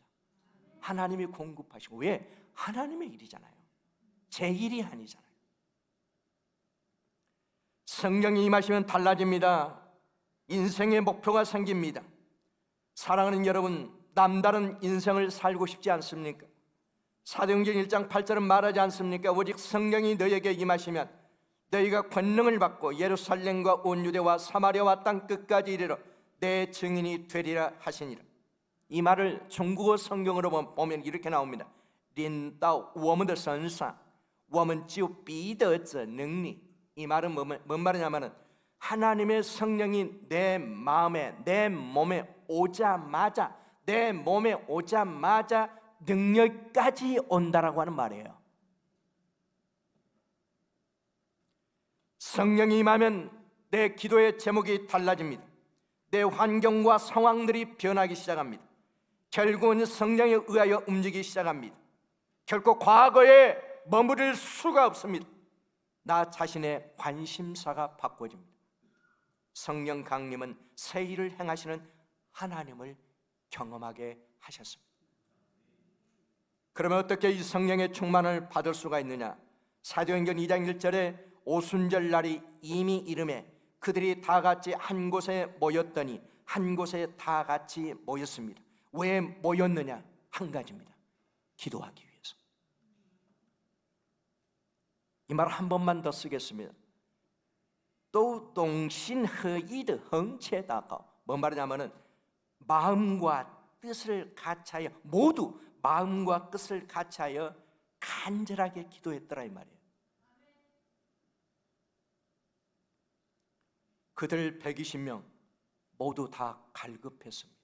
하나님이 공급하시고. 왜? 하나님의 일이잖아요. 제 일이 아니잖아요. 성령이 임하시면 달라집니다. 인생의 목표가 생깁니다. 사랑하는 여러분, 남다른 인생을 살고 싶지 않습니까? 사도행전 1장 8절은 말하지 않습니까? 오직 성령이 너에게 임하시면 너희가 권능을 받고 예루살렘과 온 유대와 사마리아와 땅 끝까지 이르러 내 증인이 되리라 하시니라. 이 말을 중국어 성경으로 보면 이렇게 나옵니다. 领到我们的身上我们就必得这能力. 이 말은 뭔 말이냐면은 하나님의 성령이 내 마음에, 내 몸에 오자마자, 내 몸에 오자마자 능력까지 온다라고 하는 말이에요. 성령이 임하면 내 기도의 제목이 달라집니다. 내 환경과 상황들이 변하기 시작합니다. 결국은 성령에 의하여 움직이기 시작합니다. 결코 과거에 머무를 수가 없습니다. 나 자신의 관심사가 바꿔집니다. 성령 강림은 새 일을 행하시는 하나님을 경험하게 하셨습니다. 그러면 어떻게 이 성령의 충만을 받을 수가 있느냐? 사도행전 2장 1절에 오순절 날이 이미 이름에 그들이 다 같이 한 곳에 모였더니 한 곳에 다 같이 모였습니다. 왜 모였느냐? 한 가지입니다. 기도하기 위해서. 이 말 한 번만 더 쓰겠습니다. 또 동신허이드 헝체다가 뭔 말이냐면은 마음과 뜻을 같이하여 모두 마음과 뜻을 같이하여 간절하게 기도했더라 이 말이에요. 그들 120명 모두 다 갈급했습니다.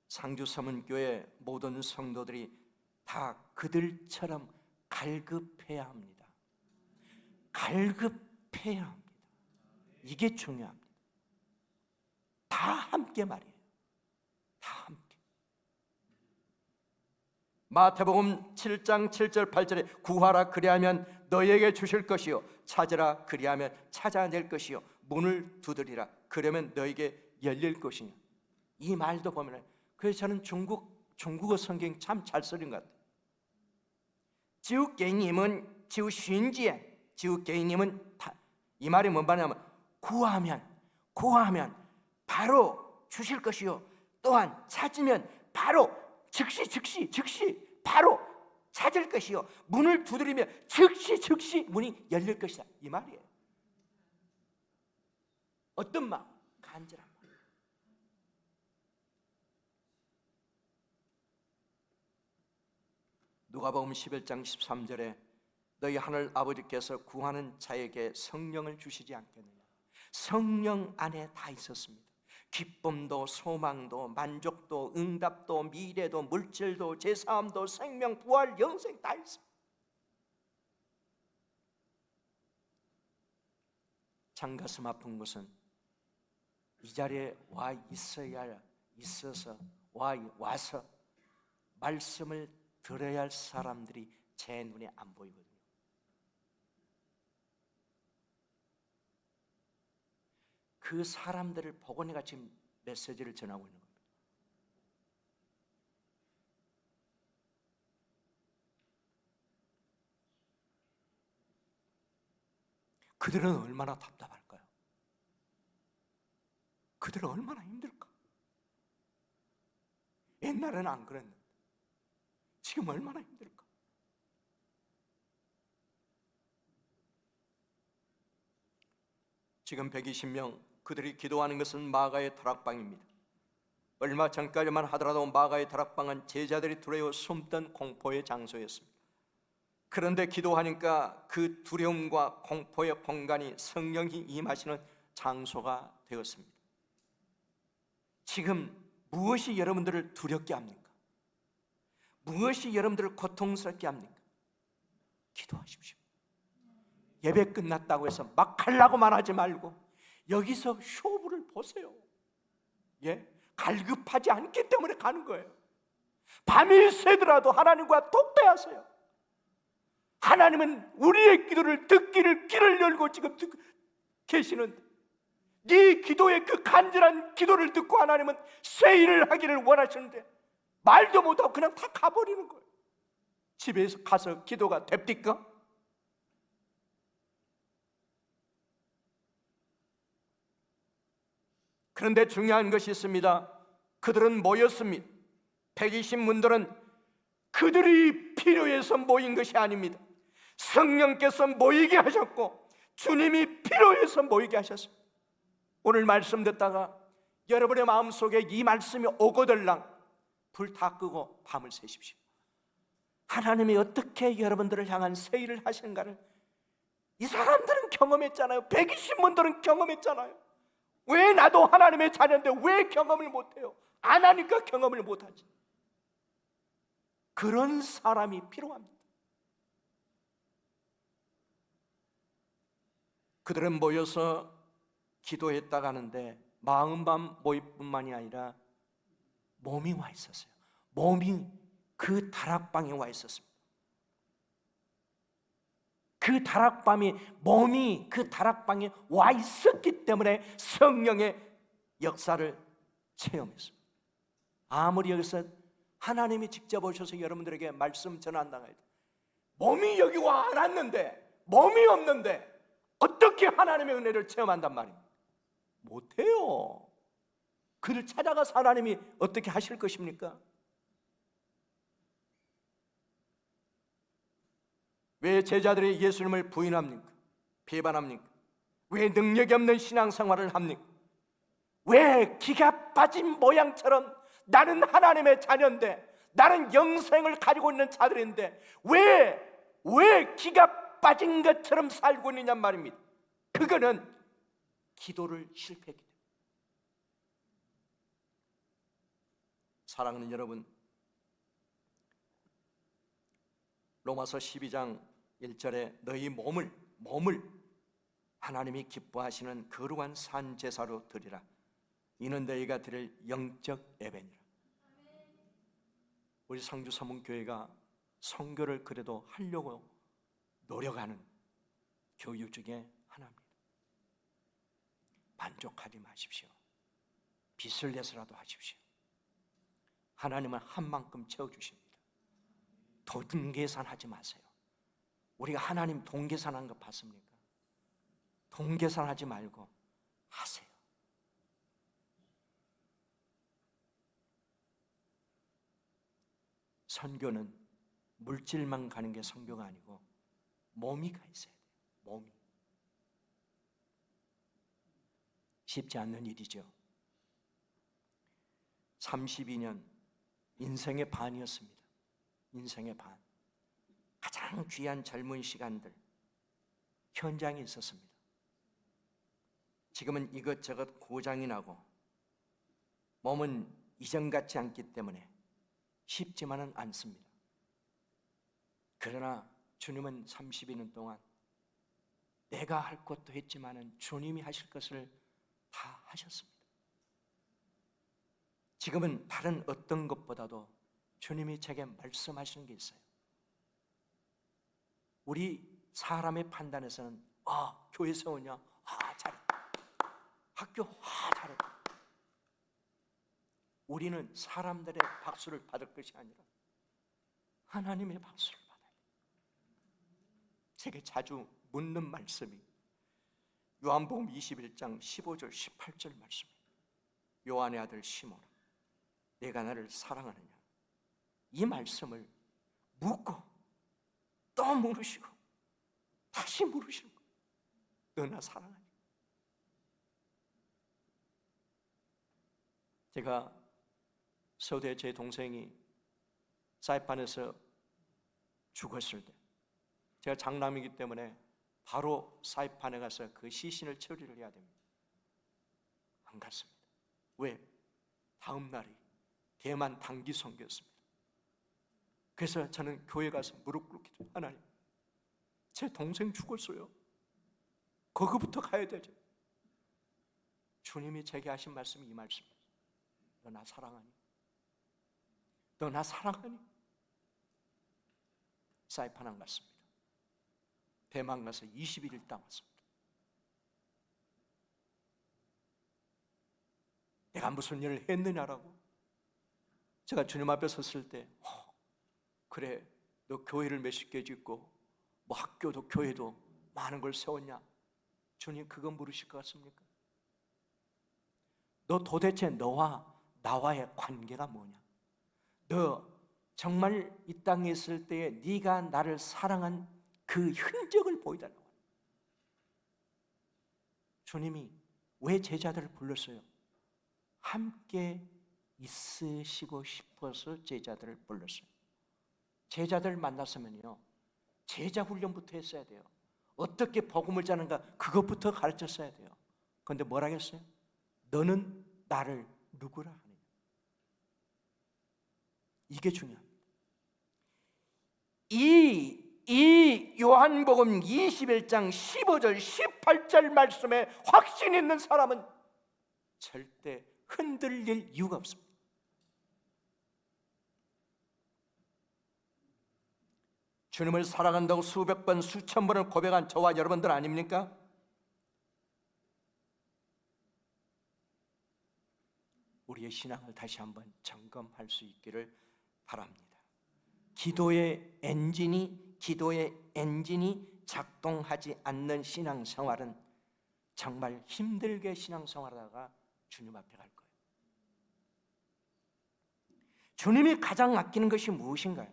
상주 서문교회 모든 성도들이 다 그들처럼 갈급해야 합니다. 갈급해야 합니다. 이게 중요합니다. 다 함께 말이에요. 다 함께. 마태복음 7장 7절 8절에 구하라 그리하면 너에게 주실 것이요 찾으라 그리하면 찾아낼 것이요 문을 두드리라 그러면 너에게 열릴 것이냐. 이 말도 보면 그래서 저는 중국어 성경 참 잘 쓰는 것 같아요. 就给你们就寻见就给你们 이 말이 뭔 말이냐면 구하면 바로 주실 것이요 또한 찾으면 바로 즉시 바로 찾을 것이요 문을 두드리면 즉시 문이 열릴 것이다 이 말이에요. 어떤 마음? 간절한 마음. 누가복음 11장 13절에 너희 하늘 아버지께서 구하는 자에게 성령을 주시지 않겠느냐. 성령 안에 다 있었습니다. 기쁨도 소망도 만족도 응답도 미래도 물질도 제사함도 생명 부활 영생 다 있습니다. 장가슴 아픈 것은 이 자리에 와서 말씀을 들어야 할 사람들이 제 눈에 안 보이거든요. 그 사람들을 보고 내가 지금 메시지를 전하고 있는 겁니다. 그들은 얼마나 답답할까요? 그들은 얼마나 힘들까? 옛날에는 안 그랬는데 지금 얼마나 힘들까? 지금 120명 그들이 기도하는 것은 마가의 다락방입니다. 얼마 전까지만 하더라도 마가의 다락방은 제자들이 두려워 숨던 공포의 장소였습니다. 그런데 기도하니까 그 두려움과 공포의 공간이 성령이 임하시는 장소가 되었습니다. 지금 무엇이 여러분들을 두렵게 합니까? 무엇이 여러분들을 고통스럽게 합니까? 기도하십시오. 예배 끝났다고 해서 막 하려고만 하지 말고 여기서 쇼부를 보세요. 예? 갈급하지 않기 때문에 가는 거예요. 밤이 새더라도 하나님과 독대하세요. 하나님은 우리의 기도를 듣기를 귀를 열고 지금 듣고 계시는데, 네 기도의 그 간절한 기도를 듣고 하나님은 새 일을 하기를 원하시는데 말도 못하고 그냥 다 가버리는 거예요. 집에서 가서 기도가 됩니까? 그런데 중요한 것이 있습니다. 그들은 모였습니다. 120문들은 그들이 필요해서 모인 것이 아닙니다. 성령께서 모이게 하셨고 주님이 필요해서 모이게 하셨습니다. 오늘 말씀 듣다가 여러분의 마음속에 이 말씀이 오거들랑 불 다 끄고 밤을 새십시오. 하나님이 어떻게 여러분들을 향한 새 일을 하시는가를 이 사람들은 경험했잖아요. 120문들은 경험했잖아요. 왜 나도 하나님의 자녀인데 왜 경험을 못해요? 안 하니까 경험을 못하지. 그런 사람이 필요합니다. 그들은 모여서 기도했다 가는데 마음만 모임뿐만이 아니라 몸이 와 있었어요. 몸이 그 다락방에 와 있었습니다. 그 다락방이 몸이 그 다락방에 와 있었기 때문에 성령의 역사를 체험했습니다. 아무리 여기서 하나님이 직접 오셔서 여러분들에게 말씀 전한다고 해도 몸이 여기 와 않았는데, 몸이 없는데 어떻게 하나님의 은혜를 체험한단 말입니까? 못해요. 그를 찾아가서 하나님이 어떻게 하실 것입니까? 왜 제자들이 예수님을 부인합니까? 비판합니까? 왜 능력이 없는 신앙생활을 합니까? 왜 기가 빠진 모양처럼 나는 하나님의 자녀인데, 나는 영생을 가지고 있는 자들인데 왜 기가 빠진 것처럼 살고 있느냐 말입니다. 그거는 기도를 실패했기 때문에. 사랑하는 여러분, 로마서 12장 1절에 너희 몸을 하나님이 기뻐하시는 거룩한 산 제사로 드리라. 이는 너희가 드릴 영적 예배니라. 우리 상주 서문교회가 선교를 그래도 하려고 노력하는 교육 중에 하나입니다. 만족하지 마십시오. 빚을 내서라도 하십시오. 하나님은 한 만큼 채워주십니다. 돈 계산하지 마세요. 우리가 하나님 돈 계산한 거 봤습니까? 돈 계산하지 말고 하세요. 선교는 물질만 가는 게 선교가 아니고 몸이 가 있어야 돼요. 몸이. 쉽지 않는 일이죠. 32년 인생의 반이었습니다. 인생의 반. 가장 귀한 젊은 시간들 현장에 있었습니다. 지금은 이것저것 고장이 나고 몸은 이전 같지 않기 때문에 쉽지만은 않습니다. 그러나 주님은 32년 동안 내가 할 것도 했지만은 주님이 하실 것을 다 하셨습니다. 지금은 다른 어떤 것보다도 주님이 제게 말씀하시는 게 있어요. 우리 사람의 판단에서는 교회 세우냐? 잘했다. 학교? 잘했다. 우리는 사람들의 박수를 받을 것이 아니라 하나님의 박수를 받아야 돼요. 제게 자주 묻는 말씀이 요한복음 21장 15절 18절 말씀입니다. 요한의 아들 시몬아, 내가 나를 사랑하느냐? 이 말씀을 묻고 또 물으시고 다시 물으시는 거예요. 너 나 사랑하냐? 제가 서울대 제 동생이 사이판에서 죽었을 때 제가 장남이기 때문에 바로 사이판에 가서 그 시신을 처리를 해야 됩니다. 안 갔습니다. 왜? 다음 날이 대만 단기 선교였습니다. 그래서 저는 교회 가서 무릎 꿇기, 하나님, 제 동생 죽었어요. 거기부터 가야 되죠. 주님이 제게 하신 말씀이 이 말씀이에요. 너 나 사랑하니? 너 나 사랑하니? 사이판 안 갔습니다. 대만 가서 21일 남았습니다. 내가 무슨 일을 했느냐라고 제가 주님 앞에 섰을 때 그래, 너 교회를 몇십 개 짓고 뭐 학교도 교회도 많은 걸 세웠냐? 주님 그건 물으실 것 같습니까? 너 도대체 너와 나와의 관계가 뭐냐? 너 정말 이 땅에 있을 때에 네가 나를 사랑한 그 흔적을 보여달라고. 주님이 왜 제자들을 불렀어요? 함께 있으시고 싶어서 제자들을 불렀어요. 제자들 만났으면요, 제자 훈련부터 했어야 돼요. 어떻게 복음을 자는가 그것부터 가르쳤어야 돼요. 그런데 뭐라 했어요? 너는 나를 누구라 하느냐? 이게 중요합니다. 이 요한복음 21장 15절 18절 말씀에 확신 있는 사람은 절대 흔들릴 이유가 없습니다. 주님을 사랑한다고 수백 번 수천 번을 고백한 저와 여러분들 아닙니까? 우리의 신앙을 다시 한번 점검할 수 있기를 바랍니다. 기도의 엔진이 작동하지 않는 신앙생활은 정말 힘들게 신앙생활하다가 주님 앞에 갈 거예요. 주님이 가장 아끼는 것이 무엇인가요?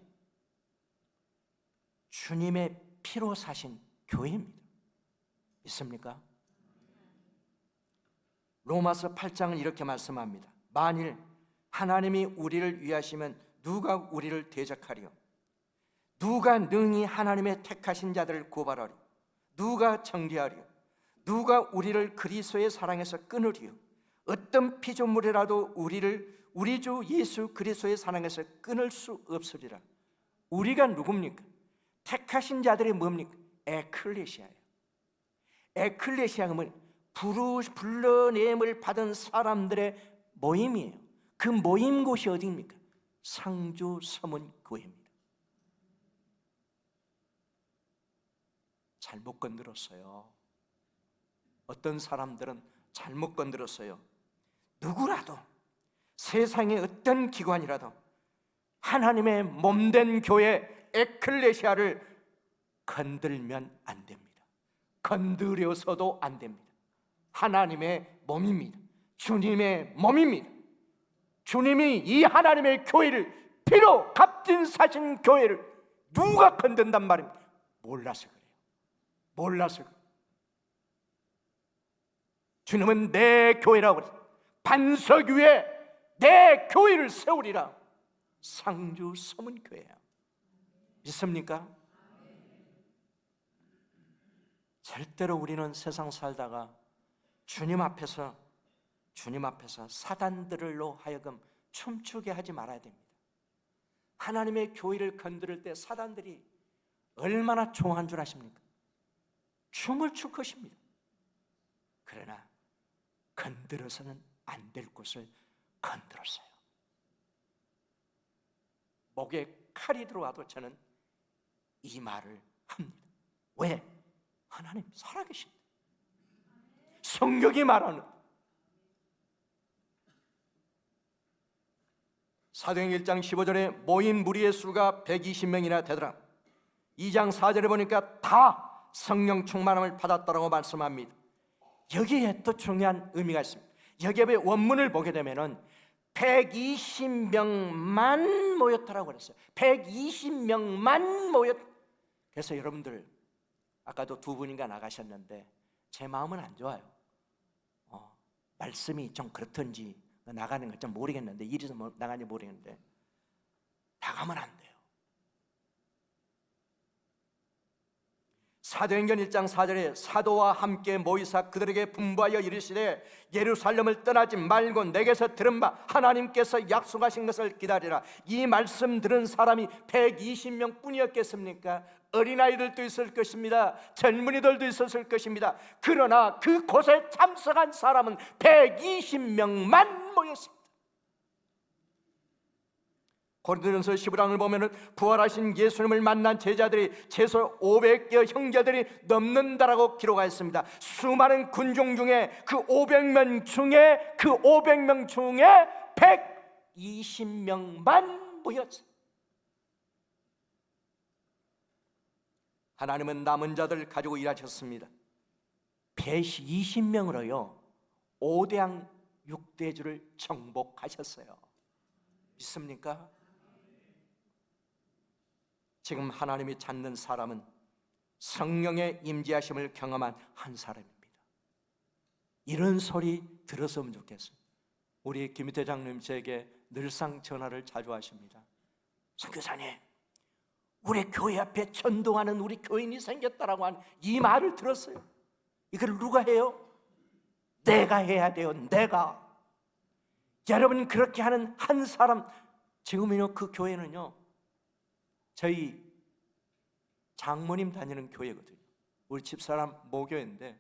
주님의 피로 사신 교회입니다. 믿습니까? 로마서 8장은 이렇게 말씀합니다. 만일 하나님이 우리를 위하시면 누가 우리를 대적하리요? 누가 능히 하나님의 택하신 자들을 고발하리요? 누가 정죄하리요? 누가 우리를 그리스도의 사랑에서 끊으리요? 어떤 피조물이라도 우리 주 예수 그리스도의 사랑에서 끊을 수 없으리라. 우리가 누굽니까? 택하신 자들이 뭡니까? 에클레시아예요. 에클레시아가 불러냄을 받은 사람들의 모임이에요. 그 모임 곳이 어디입니까? 상주 서문 교회입니다. 잘못 건드렸어요. 어떤 사람들은 잘못 건드렸어요. 누구라도 세상의 어떤 기관이라도 하나님의 몸된 교회 에클레시아를 건들면 안 됩니다. 건드려서도 안 됩니다. 하나님의 몸입니다. 주님의 몸입니다. 주님이 이 하나님의 교회를 피로 값진 사신 교회를 누가 건든단 말입니다. 몰라서 그래요. 몰라서 그래요. 주님은 내 교회라고 그래요. 반석 위에 내 교회를 세우리라. 상주 서문교회예요. 믿습니까? 절대로 우리는 세상 살다가 주님 앞에서 사단들로 하여금 춤추게 하지 말아야 됩니다. 하나님의 교회를 건드릴 때 사단들이 얼마나 좋아한 줄 아십니까? 춤을 출 것입니다. 그러나 건드려서는 안 될 곳을 건드렸어요. 목에 칼이 들어와도 저는 이 말을 합니다. 왜? 하나님 살아계신다. 성경이 말하는 사도행 1장 15절에 모인 무리의 수가 120명이나 되더라. 2장 4절에 보니까 다 성령 충만함을 받았다고 말씀합니다. 여기에 또 중요한 의미가 있습니다. 여기에 원문을 보게 되면은 120명만 모였다라고 그랬어요. 120명만 모였. 그래서 여러분들 아까도 두 분인가 나가셨는데 제 마음은 안 좋아요. 말씀이 좀 그렇든지 나가는 걸 좀 모르겠는데, 이리서 나가는지 모르겠는데 나가면 안 돼요. 사도행전 1장 4절에 사도와 함께 모이사 그들에게 분부하여 이르시되 예루살렘을 떠나지 말고 내게서 들은 바 하나님께서 약속하신 것을 기다리라. 이 말씀 들은 사람이 120명 뿐이었겠습니까? 어린아이들도 있을 것입니다. 젊은이들도 있었을 것입니다. 그러나 그곳에 참석한 사람은 120명만 모였습니다. 고린도전서 15장을 보면은 부활하신 예수님을 만난 제자들이 최소 500여 형제들이 넘는다라고 기록하였습니다. 수많은 군중 중에 그 500명 중에 120명만 모였어요. 하나님은 남은 자들 가지고 일하셨습니다. 120명으로요 5대양 6대주를 정복하셨어요. 믿습니까? 지금 하나님이 찾는 사람은 성령의 임재하심을 경험한 한 사람입니다. 이런 소리 들었으면 좋겠어요. 우리 김희태 장로님 제게 늘상 전화를 자주 하십니다. 선교사님, 우리 교회 앞에 전도하는 우리 교인이 생겼다라고 하는 이 말을 들었어요. 이걸 누가 해요? 내가 해야 돼요. 내가. 여러분, 그렇게 하는 한 사람. 지금은요 그 교회는요 저희 장모님 다니는 교회거든요. 우리 집사람 모교인데,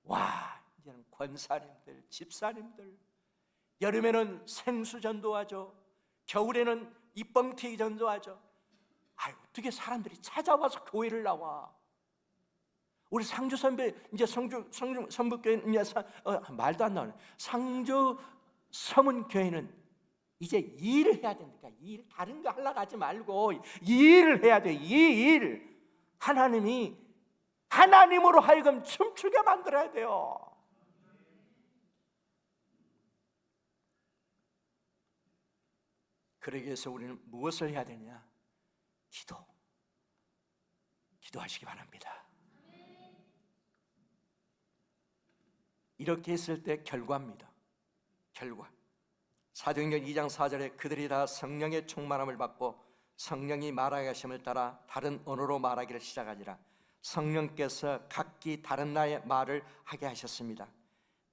와, 이제는 권사님들, 집사님들, 여름에는 생수 전도하죠. 겨울에는 입뻥튀기 전도하죠. 어떻게 사람들이 찾아와서 교회를 나와? 우리 상주 선배, 이제 성주 선북교회 말도 안 나오네. 상주 서문교회는 이제 일을 해야 됩니까? 일, 다른 거 하려고 하지 말고 일을 해야 돼. 이 일. 하나님이 하나님으로 하여금 춤추게 만들어야 돼요. 그러기 위해서 우리는 무엇을 해야 되냐? 기도하시기 바랍니다. 이렇게 했을 때 결과입니다. 결과. 사도행전 2장 4절에 그들이 다 성령의 충만함을 받고 성령이 말하게 하심을 따라 다른 언어로 말하기를 시작하니라. 성령께서 각기 다른 나라의 말을 하게 하셨습니다.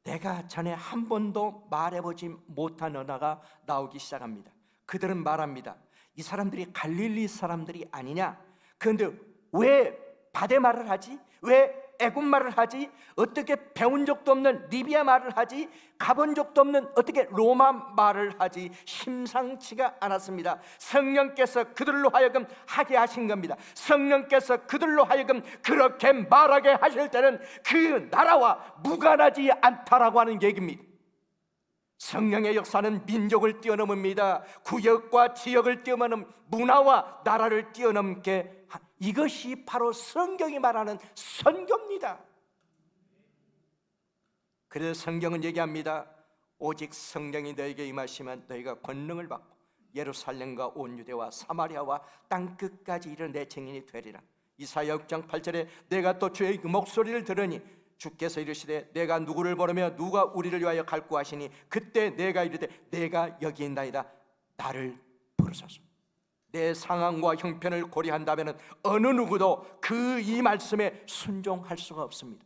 내가 전에 한 번도 말해보지 못한 언어가 나오기 시작합니다. 그들은 말합니다. 이 사람들이 갈릴리 사람들이 아니냐? 그런데 왜 바데 말을 하지? 왜 애굽 말을 하지? 어떻게 배운 적도 없는 리비아 말을 하지? 가본 적도 없는 어떻게 로마 말을 하지? 심상치가 않았습니다. 성령께서 그들로 하여금 하게 하신 겁니다. 성령께서 그들로 하여금 그렇게 말하게 하실 때는 그 나라와 무관하지 않다라고 하는 얘기입니다. 성령의 역사는 민족을 뛰어넘습니다. 구역과 지역을 뛰어넘는 문화와 나라를 뛰어넘게, 이것이 바로 성경이 말하는 선교입니다. 그래서 성경은 얘기합니다. 오직 성령이 너에게 임하시면 너희가 권능을 받고 예루살렘과 온 유대와 사마리아와 땅끝까지 이르러 내 증인이 되리라. 이사야 6장 8절에 내가 또 주의 목소리를 들으니 주께서 이르시되 내가 누구를 부르며 누가 우리를 위하여 갈구하시니 그때 내가 이르되 내가 여기 있나이다. 나를 부르소서. 내 상황과 형편을 고려한다면 어느 누구도 그 이 말씀에 순종할 수가 없습니다.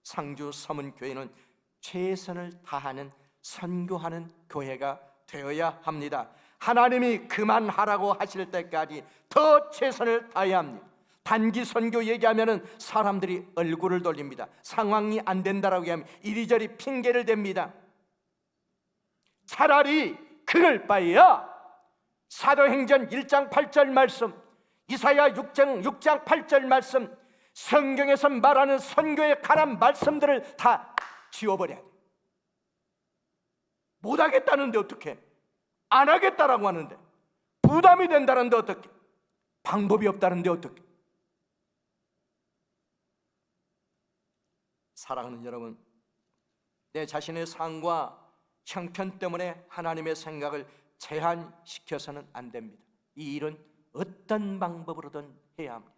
상주 서문교회는 최선을 다하는 선교하는 교회가 되어야 합니다. 하나님이 그만하라고 하실 때까지 더 최선을 다해야 합니다. 단기 선교 얘기하면 사람들이 얼굴을 돌립니다. 상황이 안 된다라고 하면 이리저리 핑계를 댑니다. 차라리 그럴 바에야 사도행전 1장 8절 말씀, 이사야 6장 8절 말씀, 성경에서 말하는 선교에 관한 말씀들을 다 지워버려야 돼. 못하겠다는데 어떻게? 안 하겠다라고 하는데, 부담이 된다는데 어떻게? 방법이 없다는데 어떻게? 사랑하는 여러분, 내 자신의 상과 형편 때문에 하나님의 생각을 제한시켜서는 안 됩니다. 이 일은 어떤 방법으로든 해야 합니다.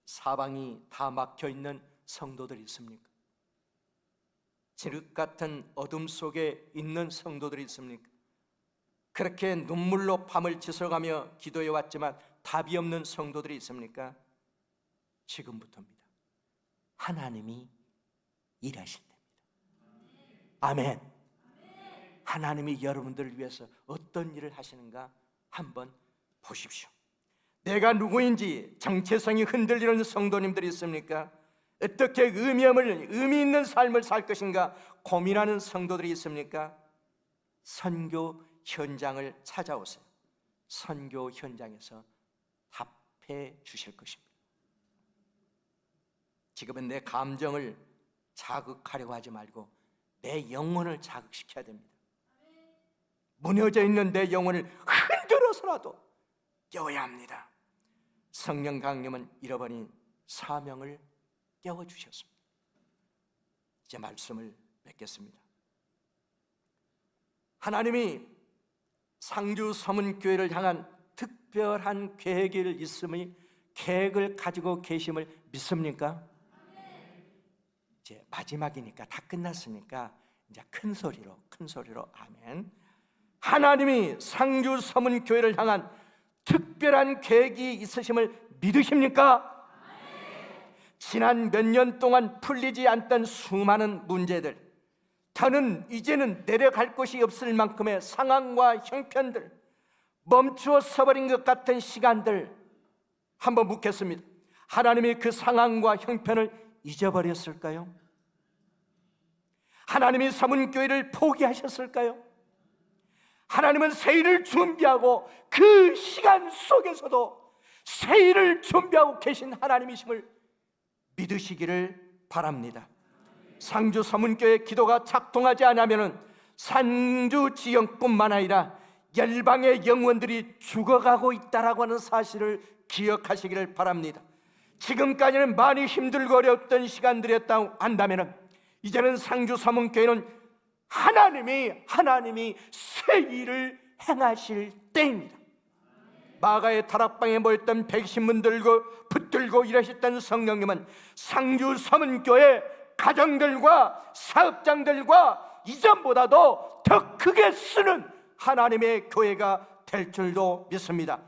사방이 다 막혀있는 성도들이 있습니까? 지륵 같은 어둠 속에 있는 성도들이 있습니까? 그렇게 눈물로 밤을 지새가며 기도해 왔지만 답이 없는 성도들이 있습니까? 지금부터입니다. 하나님이 일하실 때입니다. 아멘. 하나님이 여러분들을 위해서 어떤 일을 하시는가 한번 보십시오. 내가 누구인지 정체성이 흔들리는 성도님들이 있습니까? 어떻게 의미 있는 삶을 살 것인가 고민하는 성도들이 있습니까? 선교 현장을 찾아오세요. 선교 현장에서 답해 주실 것입니다. 지금은 내 감정을 자극하려고 하지 말고 내 영혼을 자극시켜야 됩니다. 무너져 있는 내 영혼을 흔들어서라도 깨워야 합니다. 성령 강림은 잃어버린 사명을 깨워주셨습니다. 이제 말씀을 맺겠습니다. 하나님이 상주 서문교회를 향한 특별한 계획을 가지고 계심을 믿습니까? 이제 마지막이니까 다 끝났으니까 이제 큰 소리로 아멘. 하나님이 상주 서문교회를 향한 특별한 계획이 있으심을 믿으십니까? 지난 몇 년 동안 풀리지 않던 수많은 문제들, 더는 이제는 내려갈 곳이 없을 만큼의 상황과 형편들, 멈추어 서버린 것 같은 시간들, 한번 묻겠습니다. 하나님이 그 상황과 형편을 잊어버렸을까요? 하나님이 서문교회를 포기하셨을까요? 하나님은 새 일을 준비하고 그 시간 속에서도 새 일을 준비하고 계신 하나님이심을 믿으시기를 바랍니다. 상주 서문교회 기도가 작동하지 않으면 상주 지역뿐만 아니라 열방의 영혼들이 죽어가고 있다라고 하는 사실을 기억하시기를 바랍니다. 지금까지는 많이 힘들고 어려웠던 시간들이었다고 한다면 이제는 상주 서문교회는 하나님이 새 일을 행하실 때입니다. 마가의 다락방에 모였던 백신문 들고 붙들고 일하셨던 성령님은 상주 서문교회 가정들과 사업장들과 이전보다도 더 크게 쓰는 하나님의 교회가 될 줄도 믿습니다.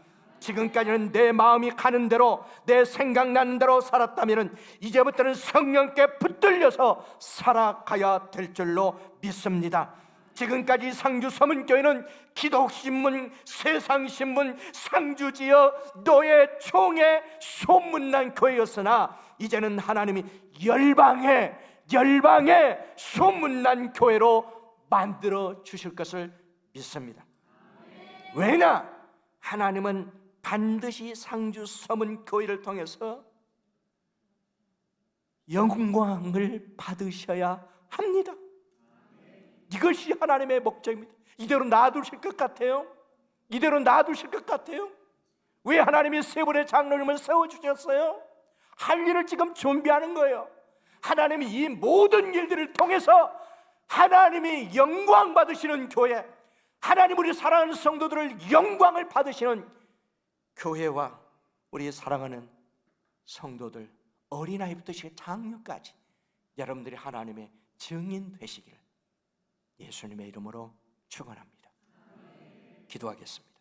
지금까지는 내 마음이 가는 대로 내 생각나는 대로 살았다면 이제부터는 성령께 붙들려서 살아가야 될 줄로 믿습니다. 지금까지 상주 서문교회는 기독신문, 세상신문, 상주지역, 노예, 총회, 소문난 교회였으나 이제는 하나님이 열방의 소문난 교회로 만들어 주실 것을 믿습니다. 왜냐? 하나님은 반드시 상주 서문교회를 통해서 영광을 받으셔야 합니다. 이것이 하나님의 목적입니다. 이대로 놔두실 것 같아요? 왜 하나님이 세 분의 장로님을 세워주셨어요? 할 일을 지금 준비하는 거예요. 하나님이 이 모든 일들을 통해서 하나님이 영광 받으시는 교회, 하나님 우리 사랑하는 성도들을 영광을 받으시는 교회와 우리 사랑하는 성도들, 어린아이부터 장녀까지 여러분들이 하나님의 증인 되시기를 예수님의 이름으로 축원합니다. 기도하겠습니다.